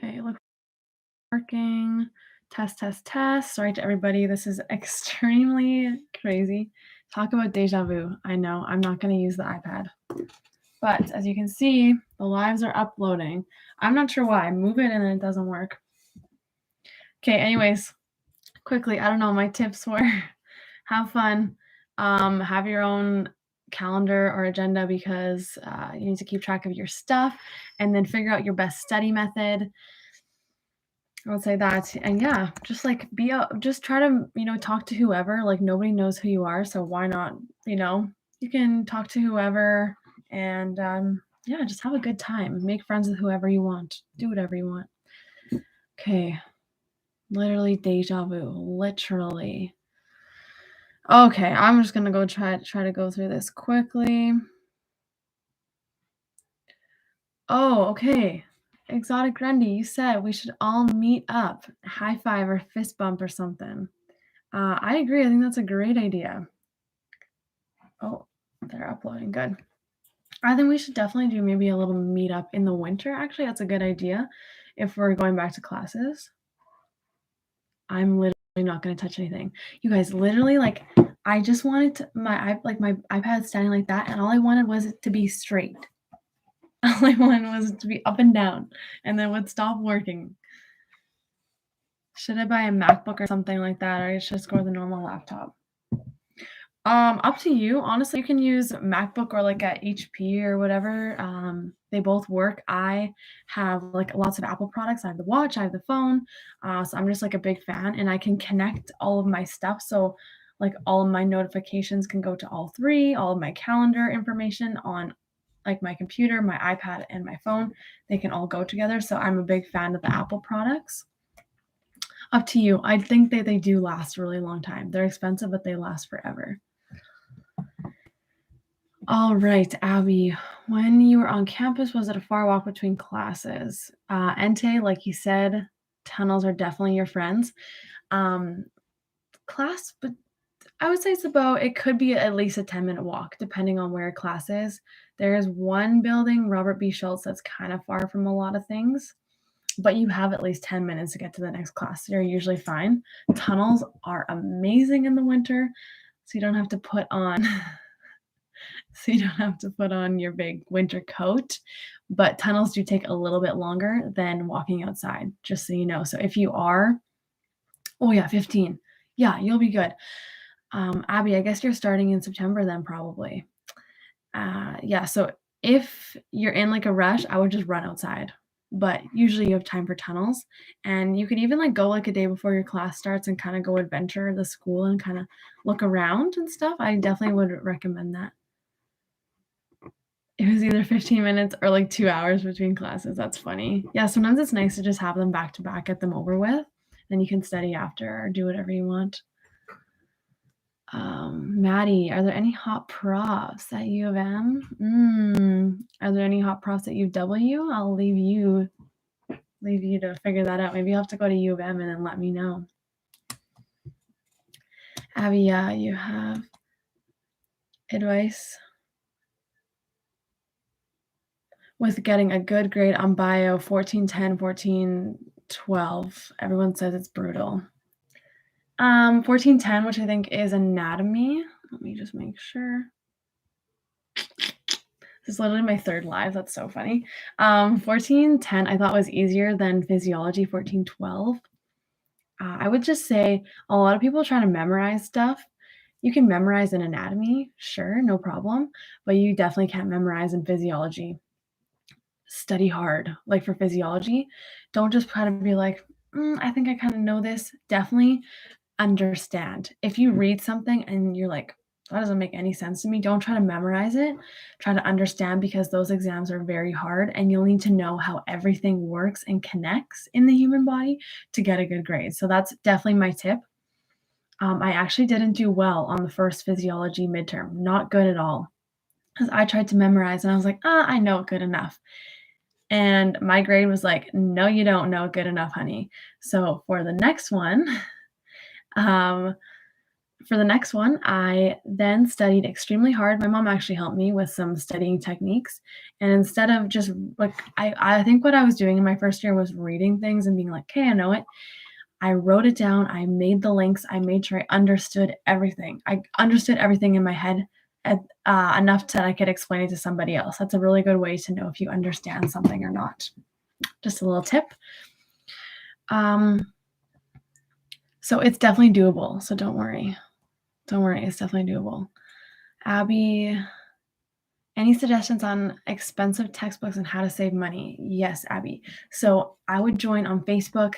Okay, look working. Test, test, test. Sorry to everybody. This is extremely crazy. Talk about deja vu. I know I'm not going to use the iPad. But as you can see, the lives are uploading. I'm not sure why. I move it and then it doesn't work. Okay, anyways, quickly, I don't know. My tips were have fun. Have your own calendar or agenda because you need to keep track of your stuff and then figure out your best study method. I would say that, and yeah, just like just try to, talk to whoever, like nobody knows who you are, so why not, you can talk to whoever and yeah, just have a good time. Make friends with whoever you want. Do whatever you want. Okay. Literally deja vu. Literally. Okay, I'm just gonna go try to go through this quickly. Oh, okay. Exotic Grundy, you said we should all meet up, high five or fist bump or something. I agree. I think that's a great idea. Oh, they're uploading. Good. I think we should definitely do maybe a little meetup in the winter. Actually, that's a good idea if we're going back to classes. I'm literally not going to touch anything. You guys, literally, like, I just wanted my iPad standing like that, and all I wanted was it to be straight. All I wanted was it to be up and down, and then it would stop working. Should I buy a MacBook or something like that, or should I just go with a normal laptop? Up to you. Honestly, you can use MacBook or like a HP or whatever. They both work. I have like lots of Apple products. I have the watch, I have the phone. So I'm just like a big fan and I can connect all of my stuff. So like all of my notifications can go to all three, all of my calendar information on like my computer, my iPad, and my phone. They can all go together. So I'm a big fan of the Apple products. Up to you. I think they do last a really long time. They're expensive, but they last forever. All right, Abby. When you were on campus, was it a far walk between classes? Ente, like you said, tunnels are definitely your friends. Class, but I would say it could be at least a 10-minute walk, depending on where class is. There is one building, Robert B. Schultz, that's kind of far from a lot of things, but you have at least 10 minutes to get to the next class. You're usually fine. Tunnels are amazing in the winter, so you don't have to put on your big winter coat, but tunnels do take a little bit longer than walking outside, just so you know. So if you are, oh yeah, 15. Yeah, you'll be good. Abby, I guess you're starting in September then probably. Yeah, so if you're in like a rush, I would just run outside. But usually you have time for tunnels and you could even like go like a day before your class starts and kind of go adventure the school and kind of look around and stuff. I definitely would recommend that. It was either 15 minutes or like 2 hours between classes. That's funny. Yeah, sometimes it's nice to just have them back to back, get them over with, then you can study after or do whatever you want. Maddie, are there any hot profs at U of M? Are there any hot profs at UW? I'll leave you to figure that out. Maybe you'll have to go to U of M and then let me know. Abby, yeah, you have advice with getting a good grade on bio, 1410, 1412. Everyone says it's brutal. 1410, which I think is anatomy. Let me just make sure. This is literally my third live. That's so funny. 1410 I thought was easier than physiology 1412. I would just say a lot of people try to memorize stuff. You can memorize in anatomy, sure, no problem, but you definitely can't memorize in physiology. Study hard. Like for physiology, don't just try to be like, I think I kind of know this. Definitely understand. If you read something and you're like, that doesn't make any sense to me, don't try to memorize it. Try to understand because those exams are very hard and you'll need to know how everything works and connects in the human body to get a good grade. So that's definitely my tip. I actually didn't do well on the first physiology midterm, not good at all. Because I tried to memorize and I was like, I know it good enough. And my grade was like, no, you don't know it good enough, honey. So for the next one, For the next one, I then studied extremely hard. My mom actually helped me with some studying techniques, and instead of just like I think what I was doing in my first year was reading things and being like, "Okay, I know it." I wrote it down, I made the links, I made sure I understood everything. I understood everything in my head enough that I could explain it to somebody else. That's a really good way to know if you understand something or not. Just a little tip. Um, so it's definitely doable. So don't worry. Don't worry. It's definitely doable. Abby, any suggestions on expensive textbooks and how to save money? Yes, Abby. So I would join on Facebook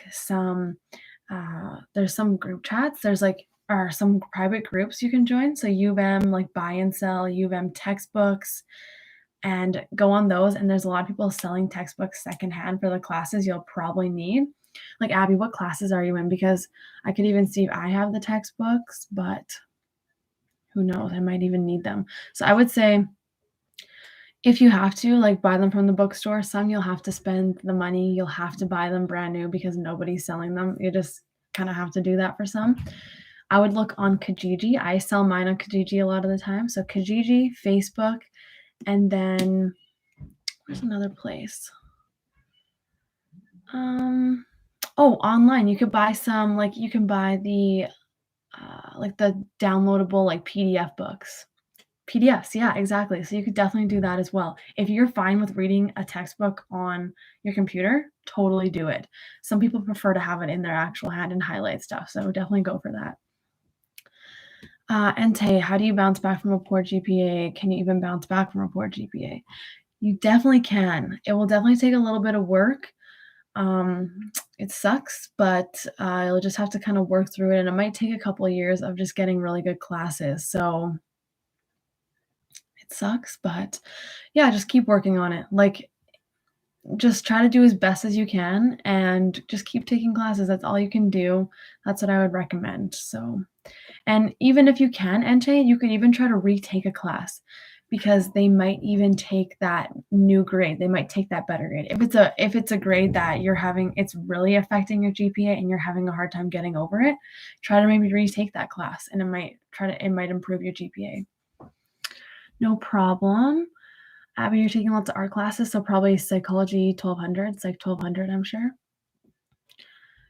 there's some group chats. There's like are some private groups you can join. So U of M, like buy and sell U of M textbooks, and go on those. And there's a lot of people selling textbooks secondhand for the classes you'll probably need. Like Abby, what classes are you in? Because I could even see if I have the textbooks, but who knows? I might even need them. So I would say if you have to, like, buy them from the bookstore, some you'll have to spend the money, you'll have to buy them brand new because nobody's selling them. You just kinda have to do that for some. I would look on Kijiji. I sell mine on Kijiji a lot of the time. So Kijiji, Facebook, and then where's another place? Online. You could buy some, like, you can buy like, the downloadable, like, PDF books. PDFs, yeah, exactly. So you could definitely do that as well. If you're fine with reading a textbook on your computer, totally do it. Some people prefer to have it in their actual hand and highlight stuff, so definitely go for that. And Tay, how do you bounce back from a poor GPA? Can you even bounce back from a poor GPA? You definitely can. It will definitely take a little bit of work. It sucks, but you'll just have to kind of work through it, and it might take a couple of years of just getting really good classes. So it sucks, but yeah, just keep working on it. Like, just try to do as best as you can and just keep taking classes. That's all you can do. That's what I would recommend. So, and even if you can NTA, you could even try to retake a class because they might even take that new grade. They might take that better grade. If it's a grade that you're having, it's really affecting your GPA and you're having a hard time getting over it, try to maybe retake that class and it might improve your GPA. No problem. Abby, you're taking lots of art classes, so probably psychology 1200, psych 1200, I'm sure.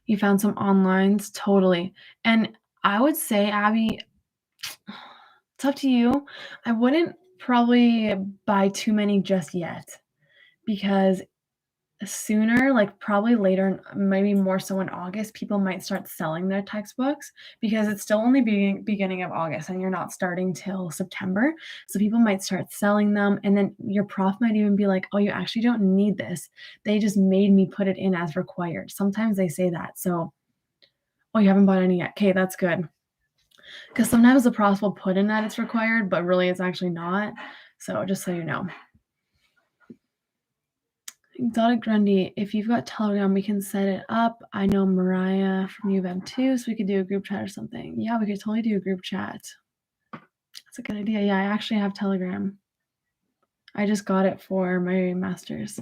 You found some onlines, totally. And I would say, Abby, it's up to you. I wouldn't probably buy too many just yet because sooner, like probably later, maybe more so in August, people might start selling their textbooks because it's still only beginning of August and you're not starting till September. So people might start selling them, and then your prof might even be like, "Oh, you actually don't need this. They just made me put it in as required." Sometimes they say that. So, "Oh, you haven't bought any yet. Okay, that's good." Because sometimes the profs will put in that it's required, but really it's actually not. So just so you know. Exotic Grundy, if you've got Telegram, we can set it up. I know Mariah from U of M too, so we could do a group chat or something. Yeah, we could totally do a group chat. That's a good idea. Yeah, I actually have Telegram. I just got it for my master's.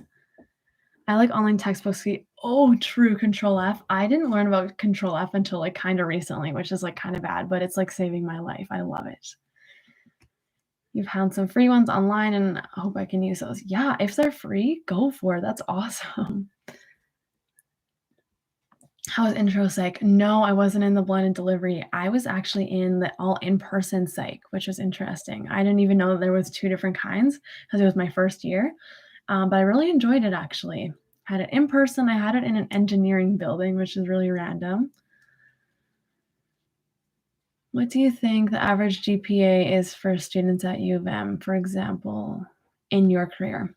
I like online textbooks. Oh, true. Control F. I didn't learn about Control F until like kind of recently, which is like kind of bad, but it's like saving my life. I love it. You've found some free ones online, and I hope I can use those. Yeah, if they're free, go for it. That's awesome. How was intro psych? No, I wasn't in the blended delivery. I was actually in the all in-person psych, which was interesting. I didn't even know that there was two different kinds because it was my first year, but I really enjoyed it actually. Had it in person. I had it in an engineering building, which is really random. What do you think the average GPA is for students at U of M, for example, in your career?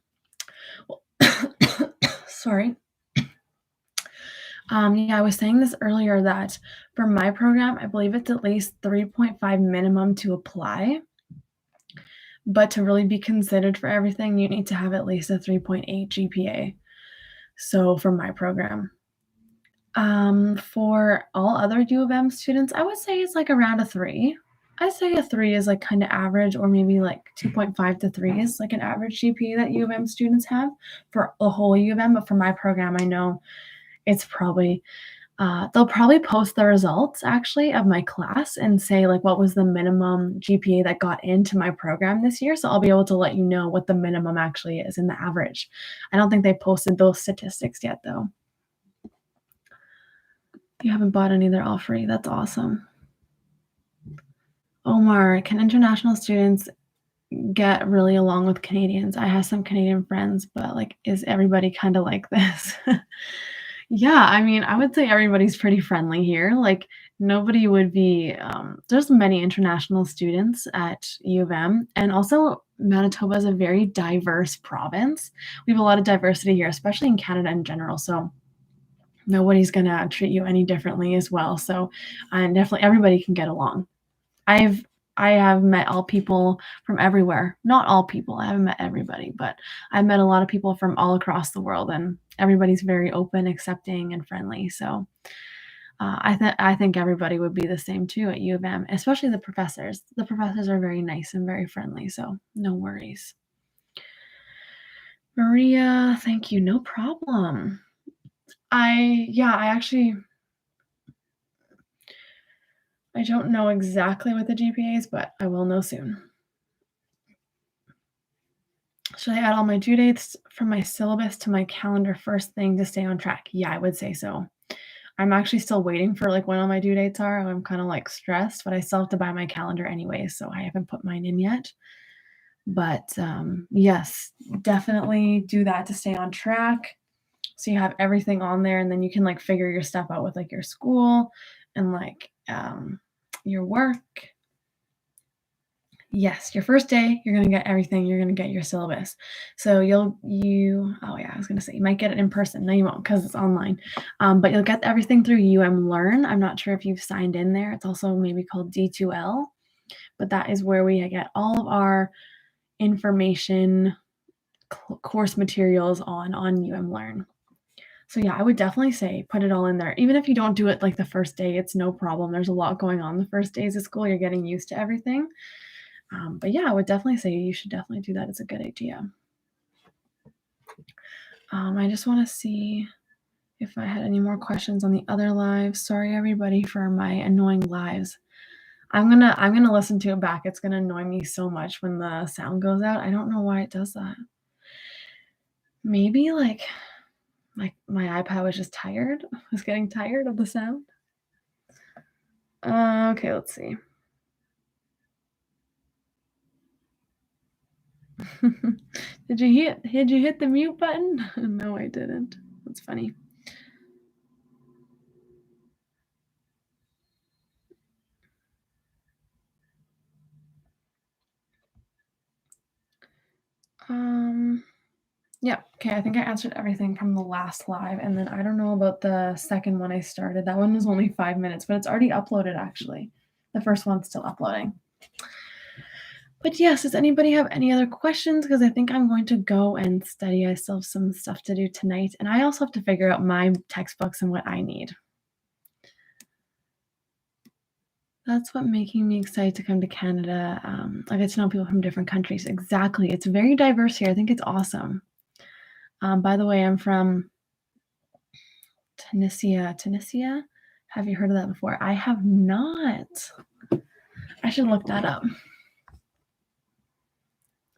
Well, sorry. Yeah, I was saying this earlier that for my program, I believe it's at least 3.5 minimum to apply. But to really be considered for everything, you need to have at least a 3.8 GPA. So for my program. For all other U of M students, I would say it's like around a 3. I'd say a 3 is like kind of average, or maybe like 2.5 to 3 is like an average GPA that U of M students have for the whole U of M. But for my program, I know it's probably They'll probably post the results actually of my class and say, like, what was the minimum GPA that got into my program this year, so I'll be able to let you know what the minimum actually is and the average. I don't think they posted those statistics yet, though. You haven't bought any, they're all free. That's awesome. Omar, can international students get really along with Canadians? I have some Canadian friends, but, like, is everybody kinda like this? Yeah, I mean, I would say everybody's pretty friendly here, like, nobody would be, there's many international students at U of M, and also Manitoba is a very diverse province. We have a lot of diversity here, especially in Canada in general, so nobody's gonna treat you any differently as well, so, definitely everybody can get along. I've I have met all people from everywhere. Not all people, I haven't met everybody, but I've met a lot of people from all across the world, and everybody's very open, accepting, and friendly, so, I think everybody would be the same too at U of M, especially the professors. The professors are very nice and very friendly, so no worries. Maria, thank you, no problem. I actually I don't know exactly what the GPA is, but I will know soon. Should I add all my due dates from my syllabus to my calendar first thing to stay on track? Yeah, I would say so. I'm actually still waiting for, like, when all my due dates are. I'm kinda, like, stressed, but I still have to buy my calendar anyway, so I haven't put mine in yet. But, yes, definitely do that to stay on track, so you have everything on there, and then you can, like, figure your stuff out with, like, your school and, like, your work. Yes, your first day, you're gonna get everything, you're gonna get your syllabus. So oh, yeah, I was gonna say, you might get it in person. No, you won't, because it's online. But you'll get everything through UM Learn. I'm not sure if you've signed in there. It's also maybe called D2L, but that is where we get all of our information, course materials on UM Learn. So, yeah, I would definitely say put it all in there. Even if you don't do it, like, the first day, it's no problem. There's a lot going on the first days of school. You're getting used to everything. But yeah, I would definitely say you should definitely do that. It's a good idea. I just want to see if I had any more questions on the other lives. Sorry, everybody, for my annoying lives. I'm gonna listen to it back. It's gonna annoy me so much when the sound goes out. I don't know why it does that. Maybe like my iPad was just tired. Was getting tired of the sound. Okay, let's see. Did you hit the mute button? No, I didn't. That's funny. Um Yeah, okay, I think I answered everything from the last live, and then I don't know about the second one I started. That one was only 5 minutes, but it's already uploaded actually. The first one's still uploading. But yes, does anybody have any other questions? Because I think I'm going to go and study. I still have some stuff to do tonight, and I also have to figure out my textbooks and what I need. That's what making me excited to come to Canada. I get to know people from different countries. Exactly. It's very diverse here. I think it's awesome. By the way, I'm from Tunisia? Have you heard of that before? I have not. I should look that up.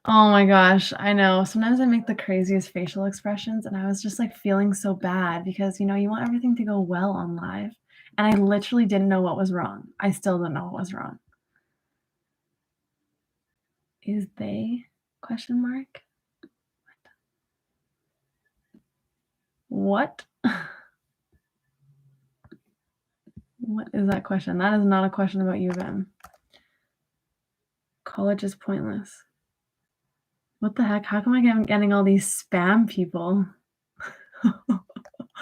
Oh my gosh, I know. Sometimes I make the craziest facial expressions, and I was just, like, feeling so bad because, you want everything to go well on live, and I literally didn't know what was wrong. I still don't know what was wrong. Is they? Question mark? What? What is that question? That is not a question about U of M. College is pointless. What the heck? How come I'm getting all these spam people?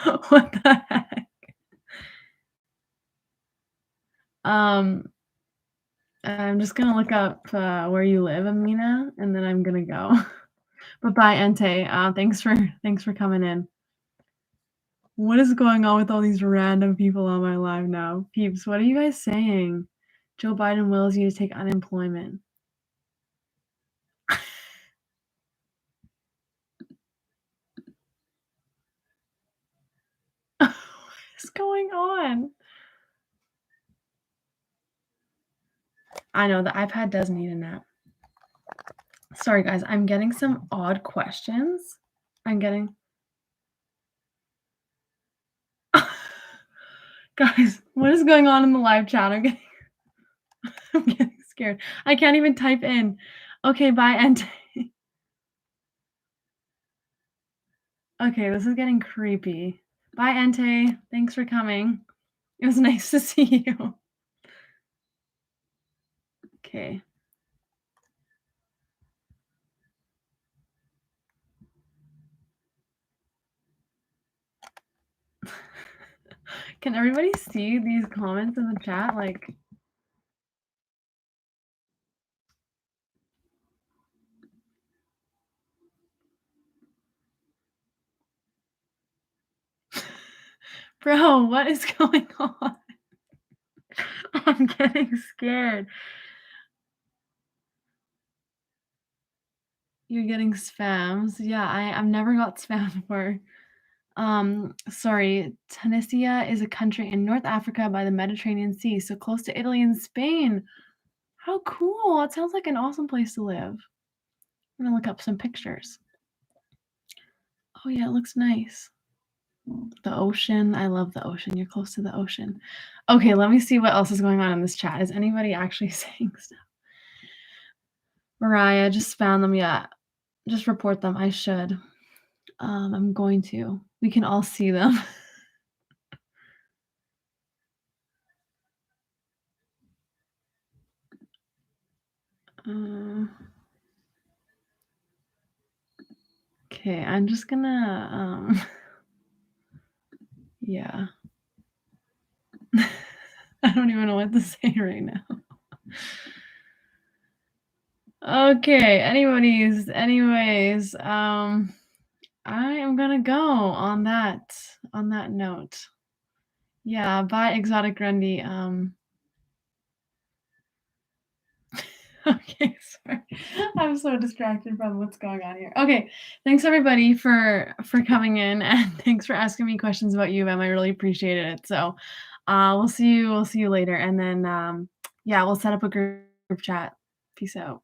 What the heck? Um, I'm just gonna look up, where you live, Amina, and then I'm gonna go. Bye-bye, Ente. Thanks for coming in. What is going on with all these random people on my live now? Peeps, what are you guys saying? Joe Biden wills you to take unemployment. What is going on? I know the iPad does need a nap. Sorry, guys, I'm getting some odd questions. I'm getting Guys, what is going on in the live chat? I'm getting scared. I can't even type in. Okay, bye, Ente. Okay, this is getting creepy. Bye, Ente. Thanks for coming. It was nice to see you. Okay. Can everybody see these comments in the chat? Like, bro, what is going on? I'm getting scared. You're getting spams. Yeah, I've never got spam before. Sorry, Tunisia is a country in North Africa by the Mediterranean Sea, so close to Italy and Spain. How cool. It sounds like an awesome place to live. I'm gonna look up some pictures. Oh yeah, it looks nice. The ocean. I love the ocean. You're close to the ocean. Okay, let me see what else is going on in this chat. Is anybody actually saying stuff? Mariah, just found them. Yeah, just report them. I should. I'm going to. We can all see them. Uh, okay, I'm just gonna. Yeah. I don't even know what to say right now. Okay, anyways, I am gonna go on that note. Yeah, bye, Exotic Grundy. Okay, sorry. I'm so distracted from what's going on here. Okay, thanks everybody for coming in and thanks for asking me questions about UM. I really appreciated it. So, we'll see you later, and then yeah, we'll set up a group chat. Peace out.